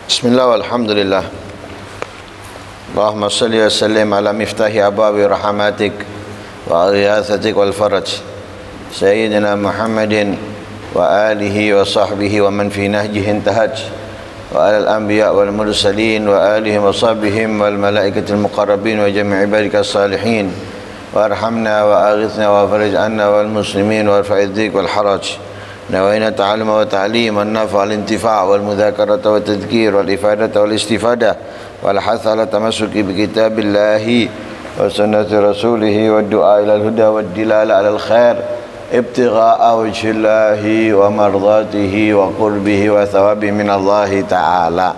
Bismillah walhamdulillah. Allahumma salli wa sallim ala miftahi abwabi rahmatik wa ghiathatik wal faraj Sayyidina Muhammadin wa alihi wa sahbihi wa man fi nahjihi intahaj wa ala al-anbiya wal mursalin wa alihi wa sahbihim wal malaikatil muqarrabin wa jami' ibadika salihin wa arhamna wa aghithna wa farij anna wal muslimin wa rfa'id dhik wal haraj. نوينا التعلم والتعليم والنفع والانتفاع والمذاكرة والتذكير والإفادة والاستفادة والحث على التمسك بكتاب الله وسنة رسوله والدعاء إلى الهدى والدلالة على الخير ابتغاء وجه الله ومرضاته وقربه وثوابه من الله تعالى.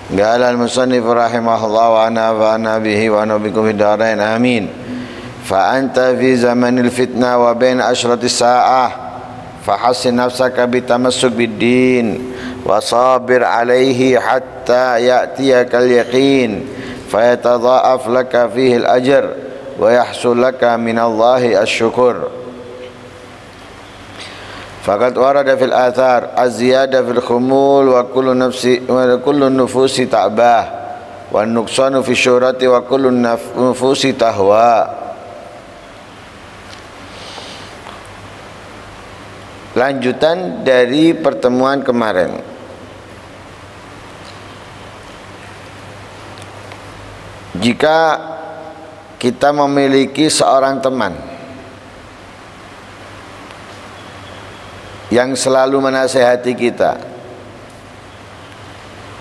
قال المصنف رحمه الله وأنا به وأنا بكم في الدارين آمين. فأنت في زمن الفتنة وبين أشرة الساعة فحسن نفسك بالتمسك بالدين وصابر عليه حتى يأتيك اليقين فيتضاعف لك فيه الأجر ويحصل لك من الله الشكر. فقد ورد في الآثار الزيادة في الخمول وكل النفوس تعباه والنقصان في الشهرة وكل النفوس تهوى. Lanjutan dari pertemuan kemarin. Jika kita memiliki seorang teman yang selalu menasihati kita,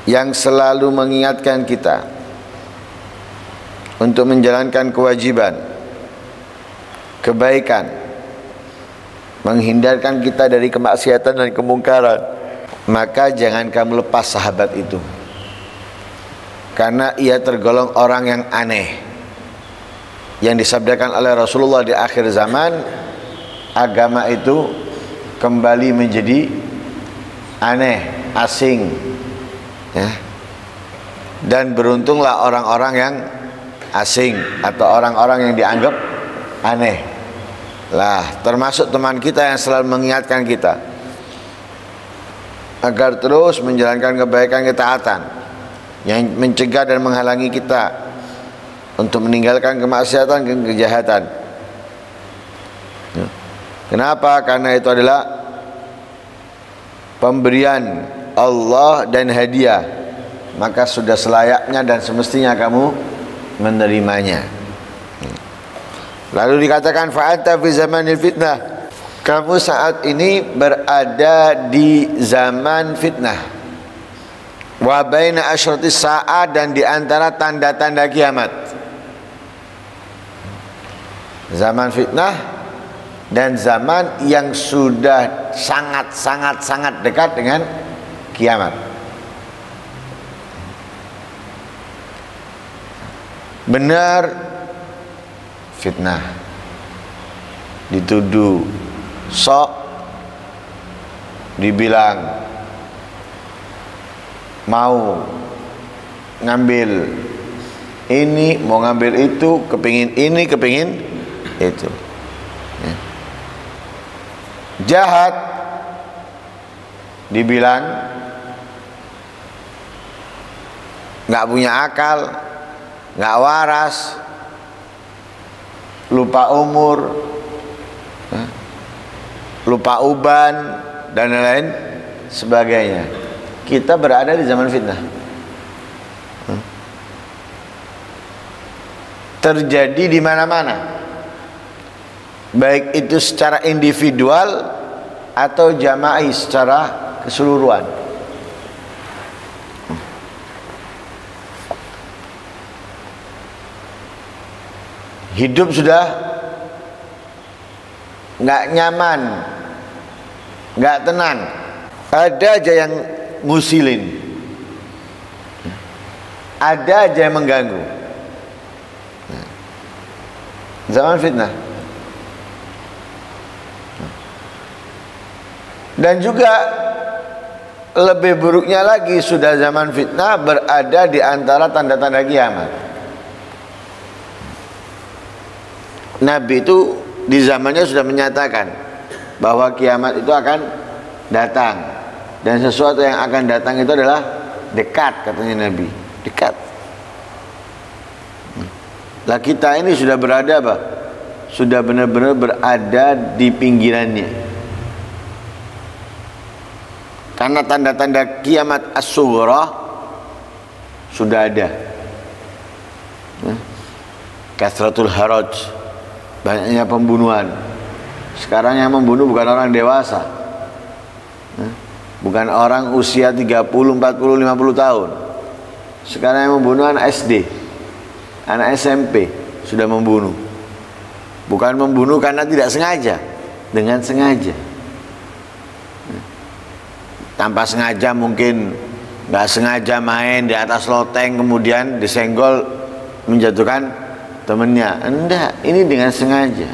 yang selalu mengingatkan kita untuk menjalankan kewajiban, kebaikan, menghindarkan kita dari kemaksiatan dan kemungkaran, maka jangan kamu lepas sahabat itu, karena ia tergolong orang yang aneh, yang disabdakan oleh Rasulullah di akhir zaman agama itu kembali menjadi aneh, asing, ya. Dan beruntunglah orang-orang yang asing atau orang-orang yang dianggap aneh. Lah, termasuk teman kita yang selalu mengingatkan kita agar terus menjalankan kebaikan, ketaatan, yang mencegah dan menghalangi kita untuk meninggalkan kemaksiatan dan kejahatan. Kenapa? Karena itu adalah pemberian Allah dan hadiah, maka sudah selayaknya dan semestinya kamu menerimanya. Lalu dikatakan fa'anta fi zamanil fitnah, kamu saat ini berada di zaman fitnah. Wa baina asyratis sa'ah, dan di antara tanda-tanda kiamat. Zaman fitnah dan zaman yang sudah sangat dekat dengan kiamat. Benar fitnah, dituduh sok, dibilang mau ngambil ini, mau ngambil itu, kepingin ini, kepingin itu, ya. Jahat, dibilang nggak punya akal, nggak waras, lupa umur, lupa uban, dan lain sebagainya. Kita berada di zaman fitnah. Terjadi di mana-mana, baik itu secara individual atau jama'i secara keseluruhan. Hidup sudah nggak nyaman, nggak tenang. Ada aja yang ngusilin, ada aja yang mengganggu. Zaman fitnah. Dan juga lebih buruknya lagi, sudah zaman fitnah berada di antara tanda-tanda kiamat. Nabi itu di zamannya sudah menyatakan bahwa kiamat itu akan datang, dan sesuatu yang akan datang itu adalah dekat katanya Nabi, dekat. Lah kita ini sudah berada apa? Sudah benar-benar berada di pinggirannya. Karena tanda-tanda kiamat as-sughra sudah ada. Kasratul haraj, banyaknya pembunuhan. Sekarang yang membunuh bukan orang dewasa, bukan orang usia 30, 40, 50 tahun. Sekarang yang membunuh anak SD, anak SMP sudah membunuh. Bukan membunuh karena tidak sengaja, dengan sengaja. Tanpa sengaja, mungkin nggak sengaja main di atas loteng kemudian disenggol menjatuhkan temennya. Enggak, ini dengan sengaja.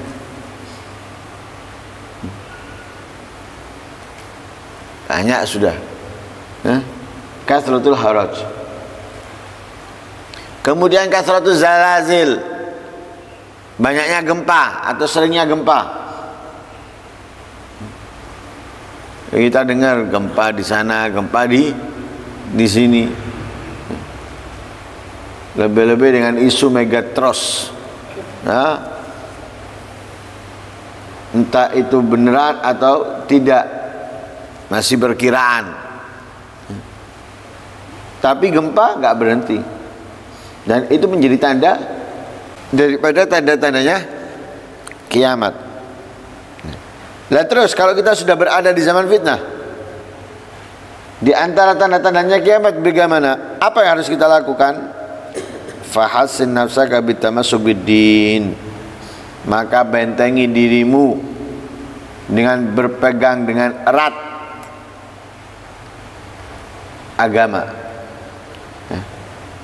Banyak sudah. Kasratul haraj. Kemudian kasratul zalazil, banyaknya gempa atau seringnya gempa. Kita dengar gempa di sana, gempa di sini. Lebih-lebih dengan isu Megatros. Entah itu beneran atau tidak, masih perkiraan. Tapi gempa nggak berhenti. Dan itu menjadi tanda daripada tanda-tandanya kiamat. Lah terus kalau kita sudah berada di zaman fitnah, di antara tanda-tandanya kiamat bagaimana? Apa yang harus kita lakukan? Fahassin nafsaka bitamassuk biddin, maka bentengi dirimu dengan berpegang dengan erat agama.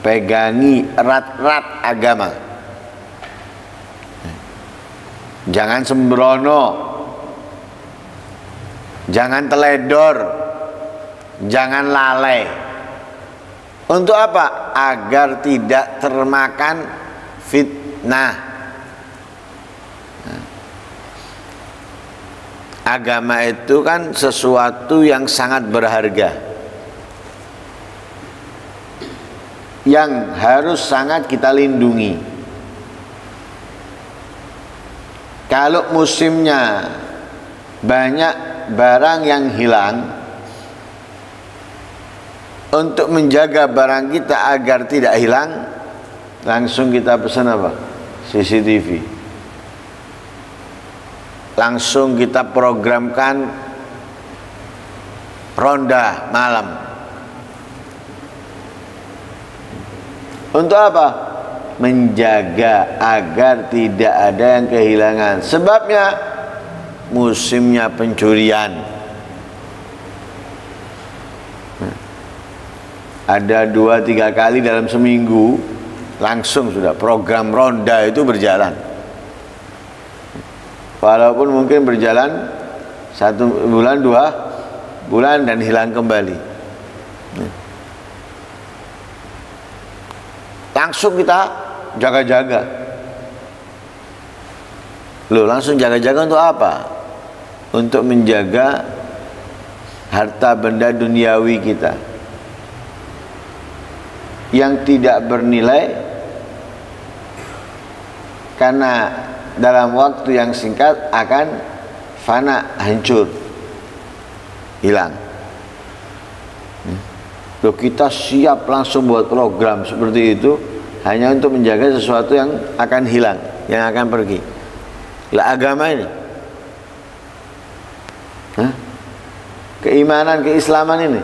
Pegangi erat-erat agama. Jangan sembrono, jangan teledor, jangan lalai. Untuk apa? Agar tidak termakan fitnah. Agama itu kan sesuatu yang sangat berharga, yang harus sangat kita lindungi. Kalau musimnya banyak barang yang hilang, untuk menjaga barang kita agar tidak hilang, langsung kita pesan apa? CCTV. Langsung kita programkan ronda malam. Untuk apa? Menjaga agar tidak ada yang kehilangan. Sebabnya musimnya pencurian. Ada 2-3 kali dalam seminggu, langsung sudah program ronda itu berjalan. Walaupun mungkin berjalan 1 bulan, 2 bulan dan hilang kembali. Langsung kita jaga-jaga. Loh, langsung jaga-jaga untuk apa? Untuk menjaga harta benda duniawi kita yang tidak bernilai, karena dalam waktu yang singkat akan fana, hancur, hilang. Loh, kita siap langsung buat program seperti itu hanya untuk menjaga sesuatu yang akan hilang, yang akan pergi. Lah agama ini, keimanan, keislaman ini.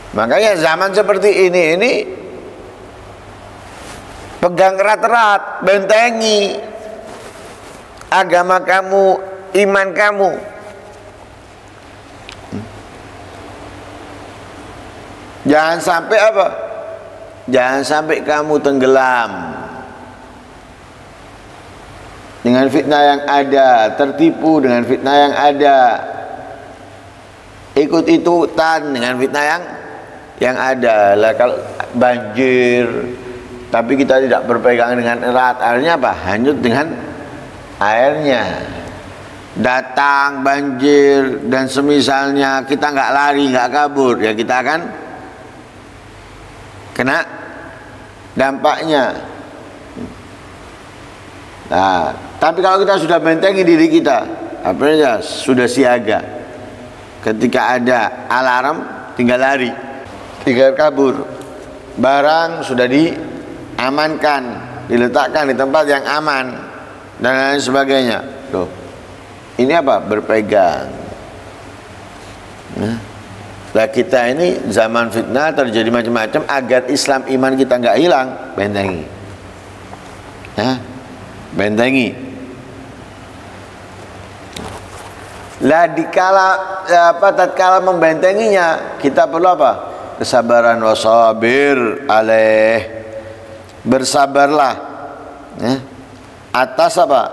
Makanya zaman seperti ini pegang erat-erat, bentengi agama kamu, iman kamu. Jangan sampai apa? Jangan sampai kamu tenggelam dengan fitnah yang ada, tertipu dengan fitnah yang ada, ikut-ikutan dengan fitnah yang ada. Lah kalau banjir tapi kita tidak berpegang dengan erat, akhirnya apa? Hanyut dengan airnya. datang banjir dan semisalnya, kita nggak lari, nggak kabur, ya kita akan kena dampaknya. Nah, tapi kalau kita sudah bentengi diri kita, artinya sudah siaga, ketika ada alarm tinggal lari, tinggal kabur. Barang sudah diamankan, diletakkan di tempat yang aman dan lain sebagainya. Tuh, ini apa? Berpegang. Nah, kita ini zaman fitnah terjadi macam-macam. Agar Islam iman kita nggak hilang, bentengi. Bentengi. Lah tatkala membentenginya, kita perlu apa? Kesabaran, wasabir alaih, bersabarlah atas apa?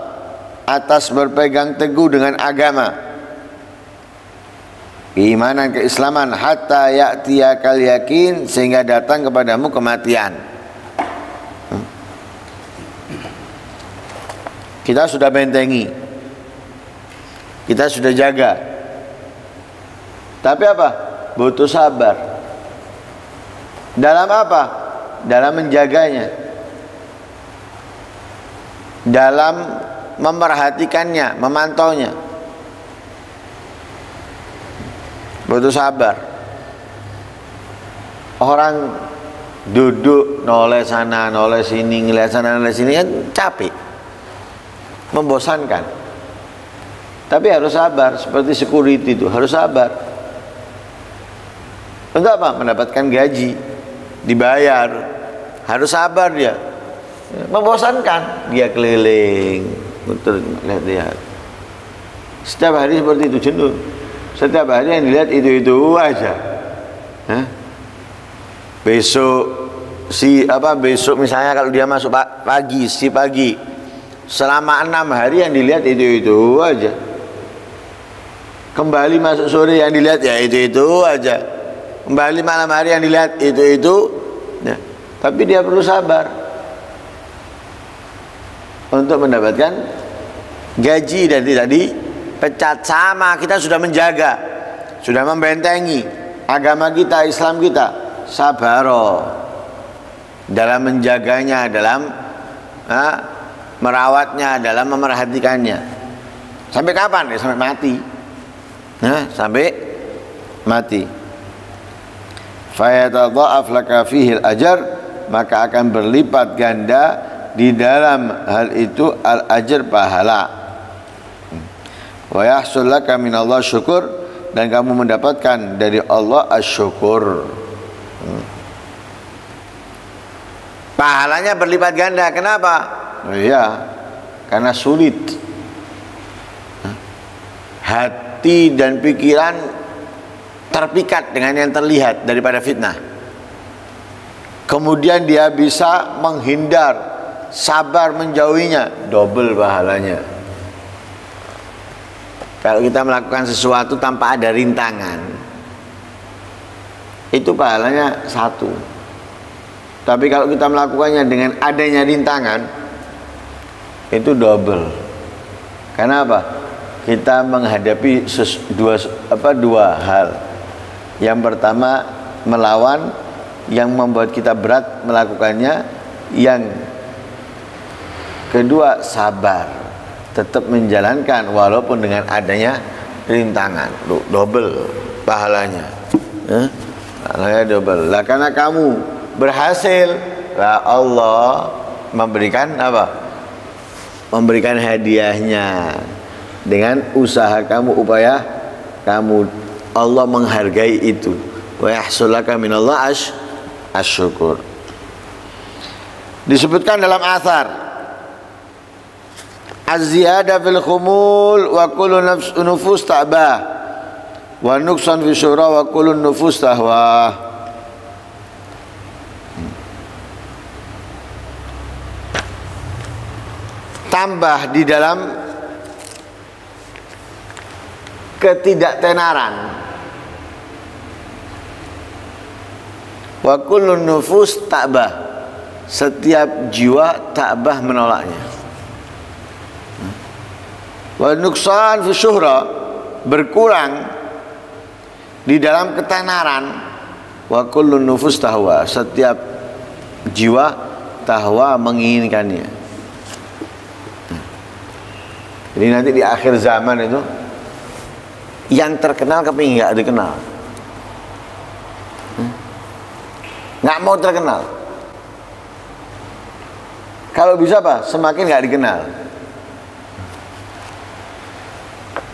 Atas berpegang teguh dengan agama, keimanan, keislaman, hatta ya'tiyakal yakin, sehingga datang kepadamu kematian. Kita sudah bentengi, kita sudah jaga, tapi apa? Butuh sabar. Dalam apa? Dalam menjaganya, dalam memerhatikannya, memantaunya. Butuh sabar. Orang duduk noleh sana, noleh sini, ngeliat sana, noleh sini, kan capek, membosankan. Tapi harus sabar. Seperti security itu harus sabar. Untuk apa? Mendapatkan gaji, dibayar, harus sabar dia. Membosankan, dia keliling, muter, lihat-lihat. Setiap hari seperti itu, jenuh. Setiap hari yang dilihat itu aja. Besok misalnya kalau dia masuk pagi, selama 6 hari yang dilihat itu aja. Kembali masuk sore yang dilihat ya itu aja. Kembali malam hari yang dilihat itu. Ya. Tapi dia perlu sabar untuk mendapatkan gaji dan tidak dipecat. Sama, kita sudah menjaga, sudah membentengi agama kita, Islam kita. Sabaro dalam menjaganya, dalam merawatnya, dalam memerhatikannya. Sampai kapan? Ya, sampai mati. Sampai mati. Fayatadha'af laka fihil ajar, maka akan berlipat ganda di dalam hal itu al-ajr, pahala. Wa yahsul laka minallah syukur, dan kamu mendapatkan dari Allah asyukur. Pahalanya berlipat ganda. Kenapa? Ya, karena sulit. Hati dan pikiran terpikat dengan yang terlihat daripada fitnah. Kemudian dia bisa menghindar, sabar menjauhinya, double pahalanya. Kalau kita melakukan sesuatu tanpa ada rintangan, itu pahalanya 1. Tapi kalau kita melakukannya dengan adanya rintangan, itu double. Karena apa? Kita menghadapi dua hal. Yang pertama, melawan yang membuat kita berat melakukannya. Yang kedua, sabar, tetap menjalankan walaupun dengan adanya rintangan. Double pahalanya. Pahalanya double. Lah karena kamu berhasil, lah Allah memberikan apa? Memberikan hadiahnya dengan usaha kamu, upaya kamu. Allah menghargai itu. Wa yahsulaka minallah asyukur. Disebutkan dalam athar, az-ziyada fil khumul wa kullu nufus ta'bah, wa nuksan fi syura wa kullu nufus tahwa. Tambah di dalam ketidaktenaran. Wa kullu nufus ta'bah, setiap jiwa ta'bah menolaknya. Wa nuqsan fi syuhra, berkurang di dalam ketenaran. Wa kullu nufus tahwa, setiap jiwa tahwa menginginkannya. Jadi nanti di akhir zaman itu yang terkenal kepingin nggak dikenal, nggak mau terkenal. Kalau bisa apa? Semakin nggak dikenal.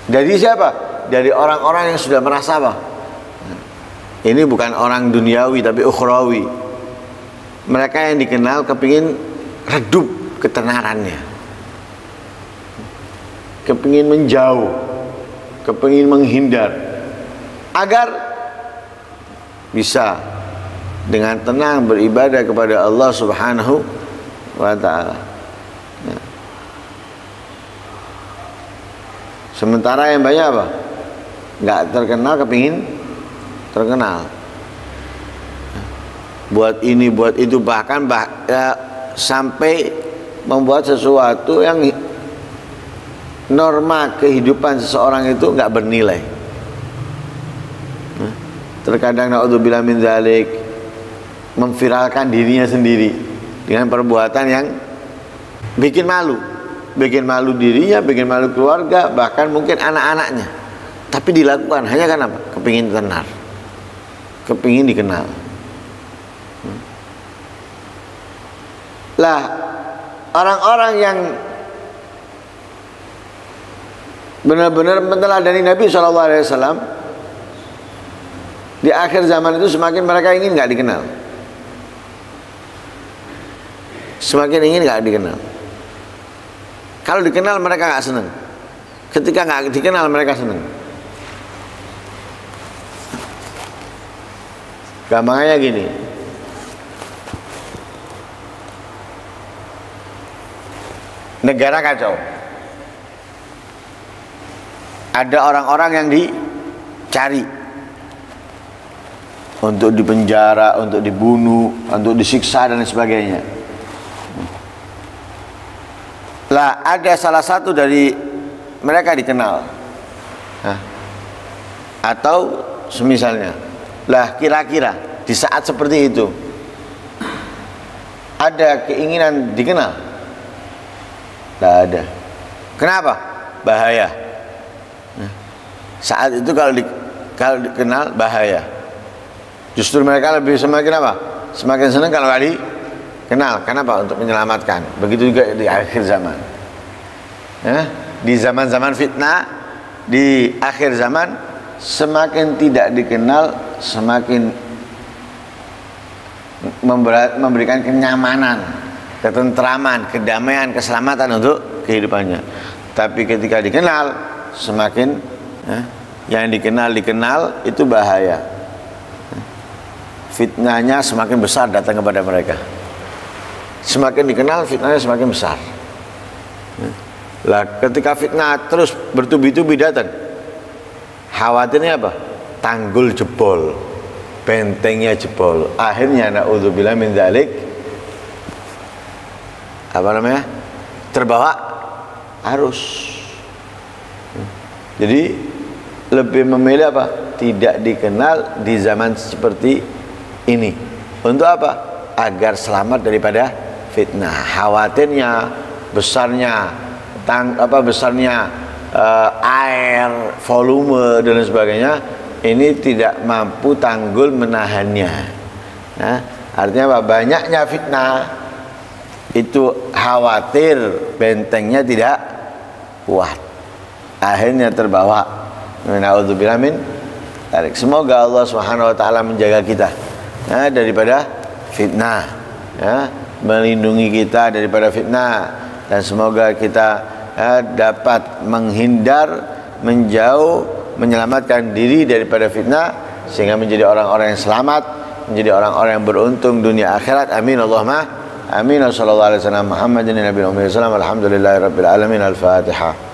Dari siapa? Dari orang-orang yang sudah merasa apa? Ini bukan orang duniawi tapi ukhrawi. Mereka yang dikenal kepingin redup ketenarannya, kepingin menjauh, kepingin menghindar, agar bisa dengan tenang beribadah kepada Allah Subhanahu wa ta'ala. Sementara yang banyak apa? Nggak terkenal kepingin terkenal, buat ini buat itu, bahkan sampai membuat sesuatu yang norma kehidupan seseorang itu nggak bernilai. Terkadang naudzubillah min dzalik, memviralkan dirinya sendiri dengan perbuatan yang bikin malu dirinya, bikin malu keluarga, bahkan mungkin anak-anaknya. Tapi dilakukan hanya karena apa? Kepingin tenar, kepingin dikenal. Lah, orang-orang yang benar-benar meneladani Nabi SAW di akhir zaman itu semakin mereka ingin nggak dikenal, semakin ingin nggak dikenal. Kalau dikenal mereka nggak senang, ketika nggak dikenal mereka senang. Gampangnya gini, negara kacau, ada orang-orang yang dicari untuk dipenjara, untuk dibunuh, untuk disiksa dan sebagainya. Lah, ada salah satu dari mereka dikenal, atau semisalnya. Lah, kira-kira di saat seperti itu ada keinginan dikenal? Tidak ada. Kenapa? Bahaya. Saat itu kalau dikenal bahaya. Justru mereka lebih semakin apa? Semakin senang kalau dikenal. Kenapa? Untuk menyelamatkan. Begitu juga di akhir zaman. Di zaman-zaman fitnah, di akhir zaman, semakin tidak dikenal, semakin memberikan kenyamanan, ketentraman, kedamaian, keselamatan untuk kehidupannya. Tapi ketika dikenal, semakin yang dikenal itu bahaya. Fitnahnya semakin besar datang kepada mereka. Semakin dikenal, fitnahnya semakin besar. Lah, ketika fitnah terus bertubi-tubi datang, khawatirnya apa? Tanggul jebol, bentengnya jebol. Akhirnya naudzubillah min dzalik, terbawa arus. Jadi lebih memilih apa? Tidak dikenal di zaman seperti ini. Untuk apa? Agar selamat daripada fitnah. Khawatirnya besarnya air, volume dan sebagainya, ini tidak mampu tanggul menahannya. Artinya apa? Banyaknya fitnah itu khawatir bentengnya tidak kuat, akhirnya terbawa. Naudzubillah min dzalik. Semoga Allah Subhanahu wa taala menjaga kita daripada fitnah, melindungi kita daripada fitnah, dan semoga kita dapat menghindar, menjauh, menyelamatkan diri daripada fitnah, sehingga menjadi orang-orang yang selamat, menjadi orang-orang yang beruntung dunia akhirat. Amin Allahumma amin. Sallallahu alaihi wasallam Muhammadin nabiyil ummi. Alhamdulillahirabbil alamin. Al-Fatihah.